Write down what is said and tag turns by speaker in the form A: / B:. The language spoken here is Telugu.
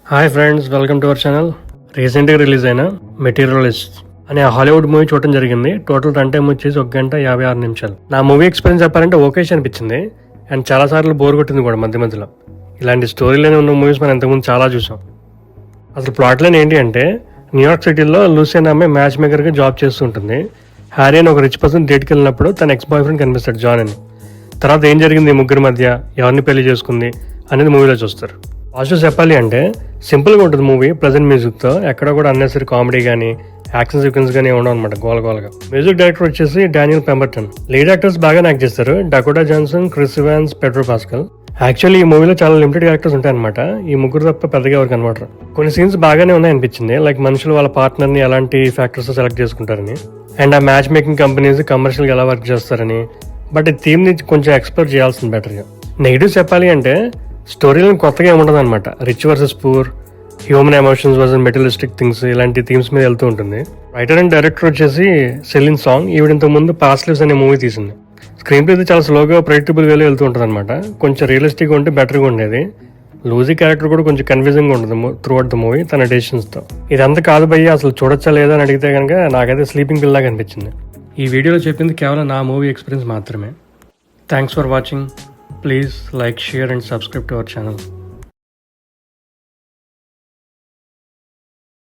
A: Hi friends, welcome to our channel. రీసెంట్గా రిలీజ్ అయిన మెటీరియలిస్ట్ అనే హాలీవుడ్ మూవీ చూడటం జరిగింది. టోటల్ రన్ టైం వచ్చేసి 1 గంట 56 నిమిషాలు. నా మూవీ ఎక్స్పీరియన్స్ చెప్పాలంటే ఓకేష్ అనిపించింది. అండ్ చాలాసార్లు బోర్ కొట్టింది కూడా మధ్య మధ్యలో. ఇలాంటి స్టోరీలోనే ఉన్న మూవీస్ మనం ఇంతకుముందు చాలా చూసాం. అసలు ప్లాట్ లైన్ ఏంటి అంటే, న్యూయార్క్ సిటీలో లూసియన్ అమ్మాయి మ్యాచ్ మేకర్గా జాబ్ చేస్తూ ఉంటుంది. హ్యారీ అని ఒక రిచ్ పర్సన్ డేట్కి వెళ్ళినప్పుడు తన ఎక్స్ బాయ్ ఫ్రెండ్ కనిపిస్తాడు, జాన్ అని. తర్వాత ఏం జరిగింది ఈ ముగ్గురి మధ్య, ఎవరిని పెళ్లి చేసుకుంది అనేది మూవీలో చూస్తారు. పాజిటివ్ చెప్పాలి అంటే సింపుల్గా ఉంటుంది మూవీ. ప్రెజెంట్ మ్యూజిక్తో ఎక్కడ కూడా అన్నెసరీ కామెడీ కానీ యాక్షన్ సీక్వెన్స్ కానీ ఉండవు అనమాట గోలగోలగా. మ్యూజిక్ డైరెక్టర్ వచ్చేసి డానియల్ పెంబర్టన్. లీడ్ యాక్టర్స్ బాగా యాక్ట్ చేస్తారు. Dakota Johnson, Chris Evans, Pedro pascal. Actually ఈ మూవీలో చాలా లిమిటెడ్ క్యారెక్టర్స్ ఉంటాయన్నమాట. ఈ ముగ్గురు తప్ప పెద్దగా ఎవరికి కనబడరు. కొన్ని సీన్స్ బాగానే ఉన్నాయనిపించింది. లైక్ మనుషులు వాళ్ళ పార్ట్నర్ని ఎలాంటి ఫ్యాక్టర్స్ సెలెక్ట్ చేసుకుంటారని, అండ్ ఆ మ్యాచ్ మేకింగ్ కంపెనీస్ కమర్షియల్గా ఎలా వర్క్ చేస్తారని. బట్ ఈ థీమ్ని కొంచెం ఎక్స్ప్లోర్ చేయాల్సింది బెటర్గా. నెగిటివ్ చెప్పాలి అంటే స్టోరీలో కొత్తగా ఏముండదు అనమాట. Rich versus poor, human emotions versus materialistic things, ఇలాంటి థీమ్స్ మీద వెళ్తూ ఉంటుంది. రైటర్ అండ్ డైరెక్టర్ వచ్చేసి సెలిన్ సాంగ్. ఈవిడ ఇంతకు ముందు పాస్ట్ లివ్స్ అనే మూవీ తీసింది. స్క్రీన్ ప్లే చాలా స్లోగా ప్రెడిక్టబుల్ వేలో వెళ్తూ ఉంటుంది అనమాట. కొంచెం రియలిస్టిక్గా ఉంటే బెటర్గా ఉండేది. లూజీ క్యారెక్టర్ కూడా కొంచెం కన్ఫ్యూజింగ్గా ఉంటుంది త్రూ అవుట్ ద మూవీ తన డెసిషన్స్తో. ఇదంతా కాదు భయ్య అసలు చూడొచ్చా లేదా అని అడిగితే కనుక నాకైతే స్లీపింగ్ పిల్ లాగా అనిపించింది. ఈ వీడియోలో చెప్పింది కేవలం నా మూవీ ఎక్స్పీరియన్స్ మాత్రమే. Thanks for watching. Please like, share and subscribe to our channel.